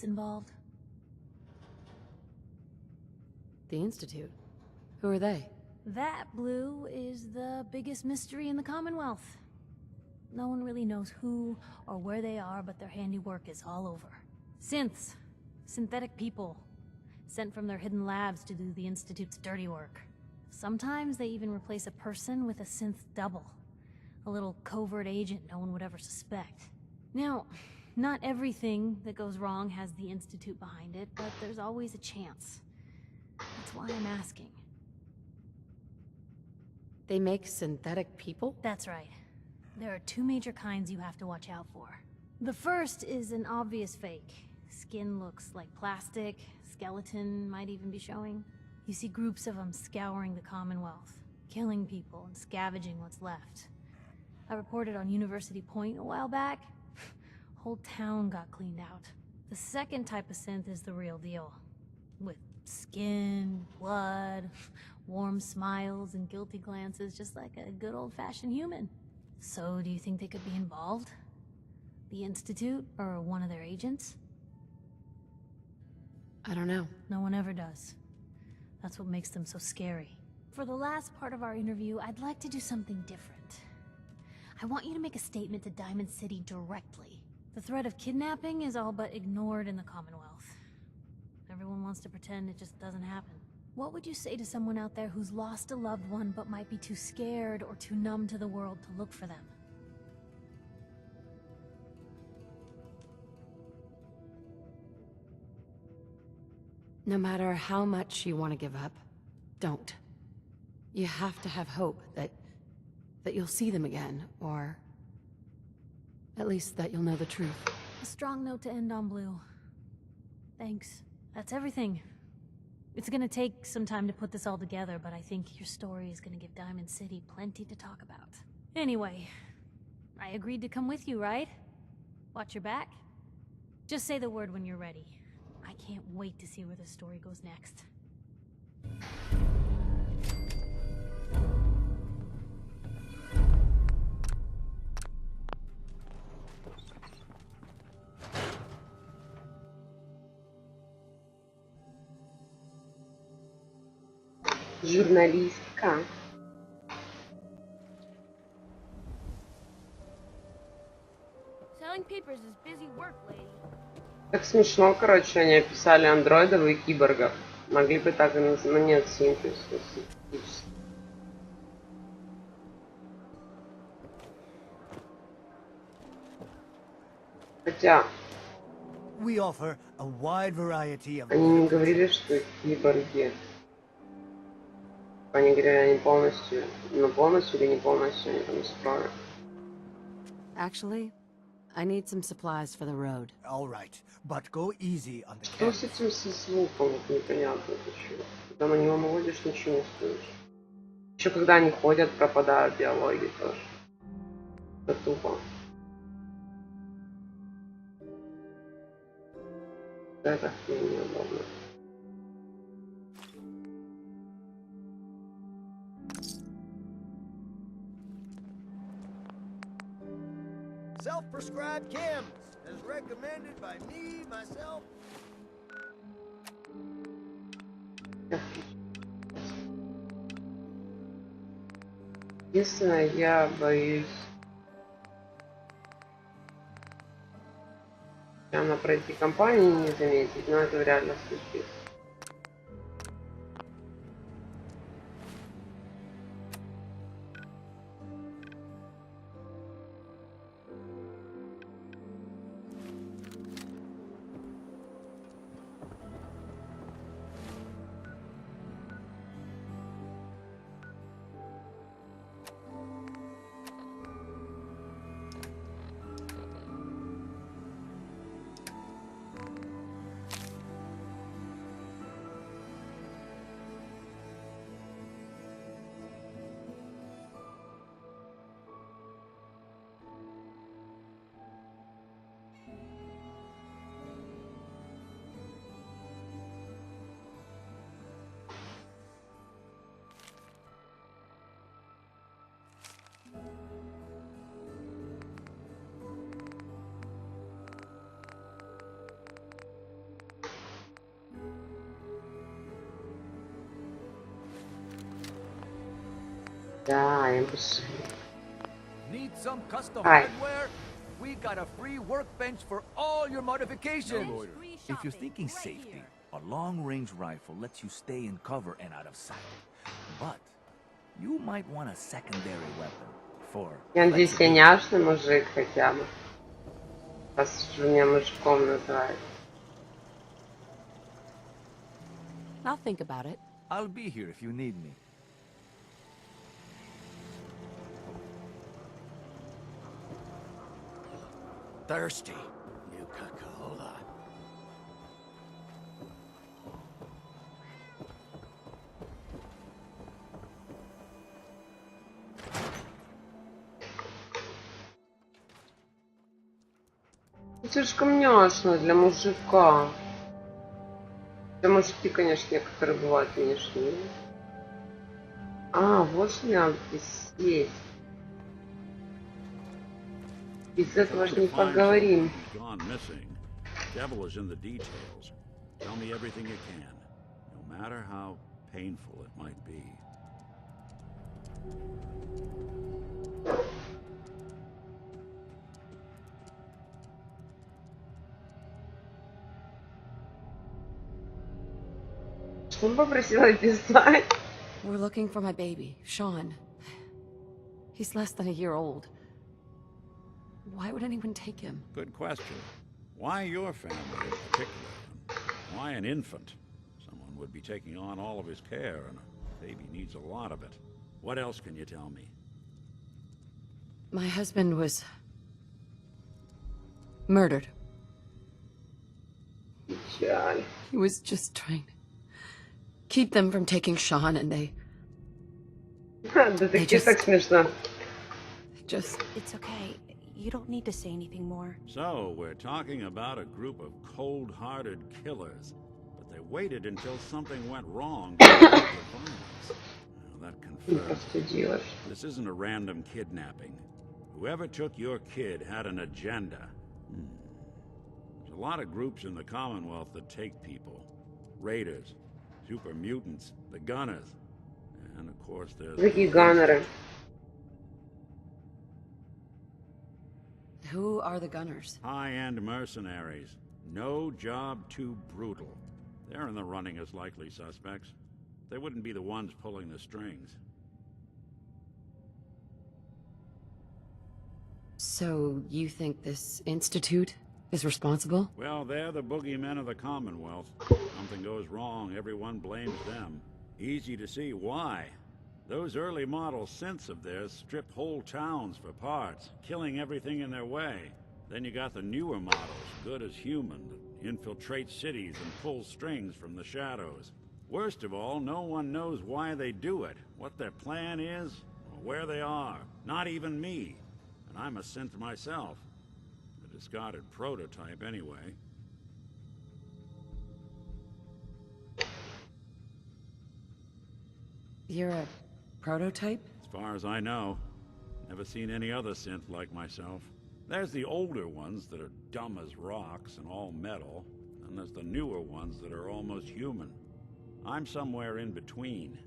Institute's involved. The Institute? Who are they? That, Blue, is the biggest mystery in the Commonwealth. No one really knows who or where they are, but their handiwork is all over. Synths. Synthetic people. Sent from their hidden labs to do the Institute's dirty work. Sometimes they even replace a person with a synth double. A little covert agent no one would ever suspect. Now, not everything that goes wrong has the Institute behind it, but there's always a chance. That's why I'm asking. They make synthetic people? That's right. There are two major kinds you have to watch out for. The first is an obvious fake. Skin looks like plastic, skeleton might even be showing. You see groups of them scouring the Commonwealth, killing people and scavenging what's left. I reported on University Point a while back. Whole town got cleaned out. The second type of synth is the real deal. With skin, blood, warm smiles and guilty glances, just like a good old-fashioned human. So, do you think they could be involved? The Institute, or one of their agents? I don't know. No one ever does. That's what makes them so scary. For the last part of our interview, I'd like to do something different. I want you to make a statement to Diamond City directly. The threat of kidnapping is all but ignored in the Commonwealth. Everyone wants to pretend it just doesn't happen. What would you say to someone out there who's lost a loved one but might be too scared or too numb to the world to look for them? No matter how much you want to give up, don't. You have to have hope that you'll see them again, or at least that you'll know the truth. A strong note to end on, Blue. Thanks. That's everything. It's gonna take some time to put this all together, but I think your story is gonna give Diamond City plenty to talk about. Anyway, I agreed to come with you, right? Watch your back? Just say the word when you're ready. I can't wait to see where the story goes next. Журналистка. Selling papers is busy work, lady. Так смешно, короче, они описали андроидов и киборгов. Могли бы так и назвать, но нет, синтез. Хотя, We offer a wide variety of они не говорили, что киборги. Они говорили, они полностью, ну полностью или не полностью, они там строят. Actually, I need some supplies for the road. All right, but go easy on the Что camp. с этим со звуком, вот непонятно почему. Когда на него наводишь, ничего не слышишь. Еще когда они ходят, пропадают диалоги тоже. Это тупо. Это неудобно. Self-prescribed chems, as recommended by me, myself. Единственное, я боюсь прямо пройти компанию не заметить, но это реально случится. Да, им пошли. Need some custom Hi. hardware? We got a free workbench for all your modifications. If you're thinking safety, a long-range rifle lets you stay in cover and out of sight. But you might want a secondary weapon for Я надеюсь, я flexibility. няшный мужик хотя бы. Раз уж меня мужиком называют. I'll think about it. I'll be here if you need me. Thirsty. Nuka-Cola. Слишком няшно для мужика. Для мужики, конечно, некоторые бывают внешние. А, вот что мне надо здесь есть. Без этого ж не поговорим. Gone missing. Devil is in the details. Tell me everything you can, no matter how painful it might be. Что он попросила писать? We're looking for my baby, Sean. He's less than a year old. Why would anyone take him? Good question. Why your family in particular? Why an infant? Someone would be taking on all of his care, and a baby needs a lot of it. What else can you tell me? My husband was murdered. Печаль. He was just trying to keep them from taking Sean, and they Детектив just- так смешно. just... It's okay. You don't need to say anything more. So, we're talking about a group of cold-hearted killers, but they waited until something went wrong to commit the violence. Well, that Не confirms it. постудилась. This isn't a random kidnapping. Whoever took your kid had an agenda. There's a lot of groups in the Commonwealth that take people. Raiders, super mutants, the Gunners, and of course there's... Какие ганнеры? Who are the Gunners? High-end mercenaries. No job too brutal. They're in the running as likely suspects. They wouldn't be the ones pulling the strings. So, you think this institute is responsible? Well, they're the boogeymen of the Commonwealth. Something goes wrong, everyone blames them. Easy to see why. Those early model synths of theirs strip whole towns for parts, killing everything in their way. Then you got the newer models, good as human, that infiltrate cities and pull strings from the shadows. Worst of all, no one knows why they do it, what their plan is, or where they are. Not even me. And I'm a synth myself. A discarded prototype, anyway. You're a prototype? As far as I know, never seen any other synth like myself. There's the older ones that are dumb as rocks and all metal, and there's the newer ones that are almost human. I'm somewhere in between.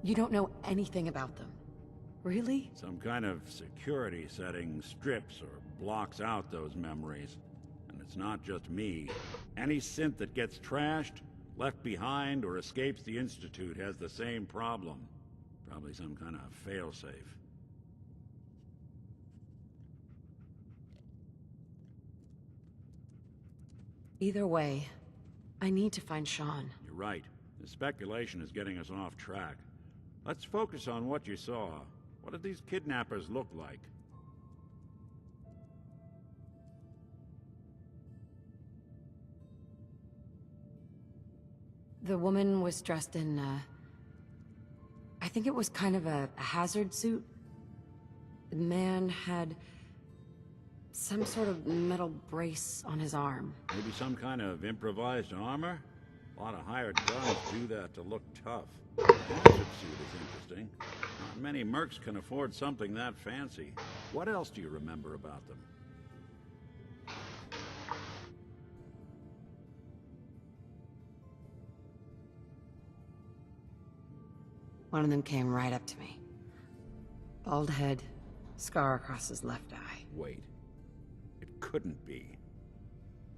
You don't know anything about them. Really? Some kind of security setting strips or blocks out those memories. And it's not just me. Any synth that gets trashed, left behind, or escapes the Institute has the same problem. Probably some kind of failsafe. Either way, I need to find Sean. You're right. The speculation is getting us off track. Let's focus on what you saw. What did these kidnappers look like? The woman was dressed in, I think it was kind of a hazard suit. The man had some sort of metal brace on his arm. Maybe some kind of improvised armor? A lot of hired guns do that to look tough. The hazard suit is interesting. Not many mercs can afford something that fancy. What else do you remember about them? One of them came right up to me. Bald head, scar across his left eye. Wait. It couldn't be.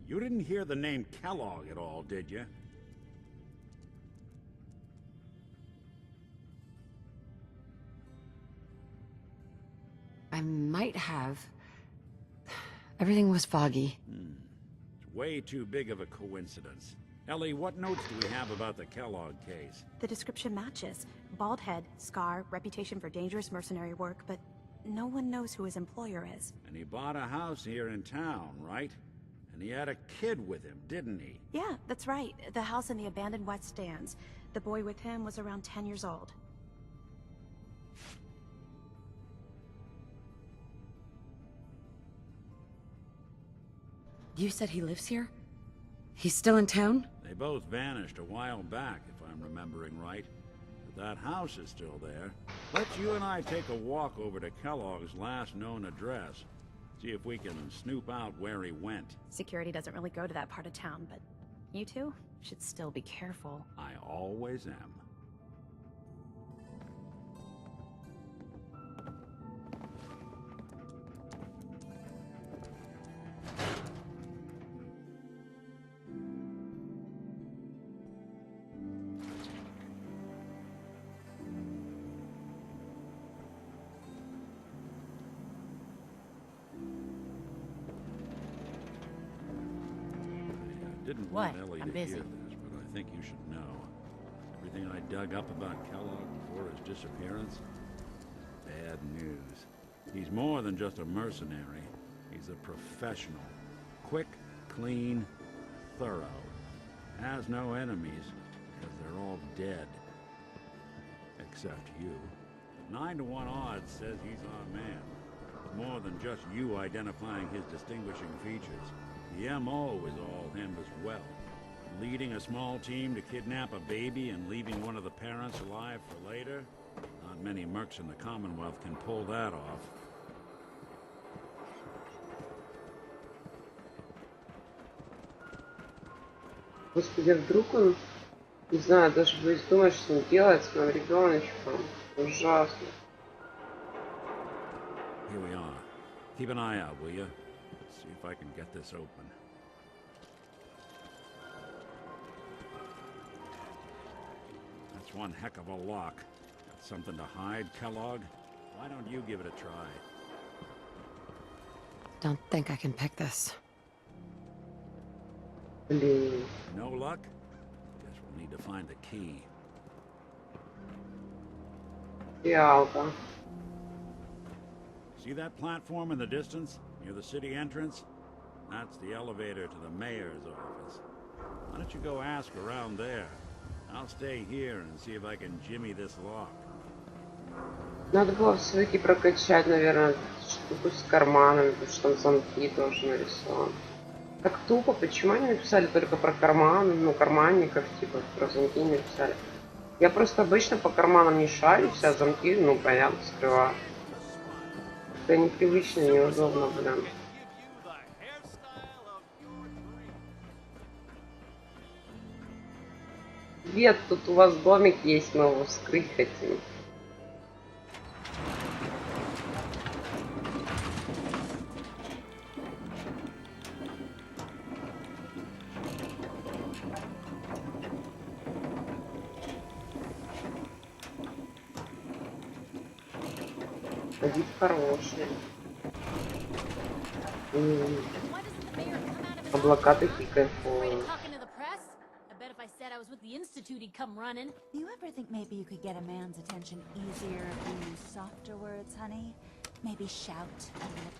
You didn't hear the name Kellogg at all, did you? I might have. Everything was foggy. It's way too big of a coincidence. Ellie, what notes do we have about the Kellogg case? The description matches. Bald head, scar, reputation for dangerous mercenary work, but no one knows who his employer is. And he bought a house here in town, right? And he had a kid with him, didn't he? Yeah, that's right. The house in the abandoned West Stands. The boy with him was around 10 years old. You said he lives here? He's still in town? They both vanished a while back, if I'm remembering right. But that house is still there. Let's you and I take a walk over to Kellogg's last known address. See if we can snoop out where he went. Security doesn't really go to that part of town, but you two should still be careful. I always am. Didn't want What? Ellie I'm to busy. hear this, but I think you should know. Everything I dug up about Kellogg before his disappearance, bad news. He's more than just a mercenary. He's a professional. Quick, clean, thorough. Has no enemies, because they're all dead. Except you. 9 to 1 odds says he's our man. With more than just you identifying his distinguishing features. The M.O. is all him as well. Leading a small team to kidnap a baby and leaving one of the parents alive for later? Not many mercs in the Commonwealth can pull that off. Господи, вдруг он, не знаю, даже боюсь думать, что он делает с моим ребеночком. Ужасно. Here we are. Keep an eye out, will you? Let's see if I can get this open. That's one heck of a lock. Got something to hide, Kellogg? Why don't you give it a try? Don't think I can pick this. Блин. No luck? Guess we'll need to find the key. Фиалка. See that platform in the distance, near the city entrance? That's the elevator to the mayor's office. Why don't you go ask around there? I'll stay here and see if I can jimmy this lock. Надо было все-таки прокачать, наверное, штуку с карманами, потому что там замки тоже нарисованы. Так тупо, почему они написали только про карманы, ну, карманников, типа, про замки не написали. Я просто обычно по карманам не шарю, все замки, ну, понятно, скрываю. Это непривычно, неудобно, блин. Привет, тут у вас домик есть, мы его вскрыть хотим. Вид хороший. Облака такие кайфовые. Do you ever think maybe you could get a man's attention easier if you use softer words, honey? Maybe shout a little.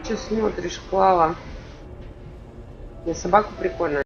Че смотришь, Клава? Мне собаку прикольно.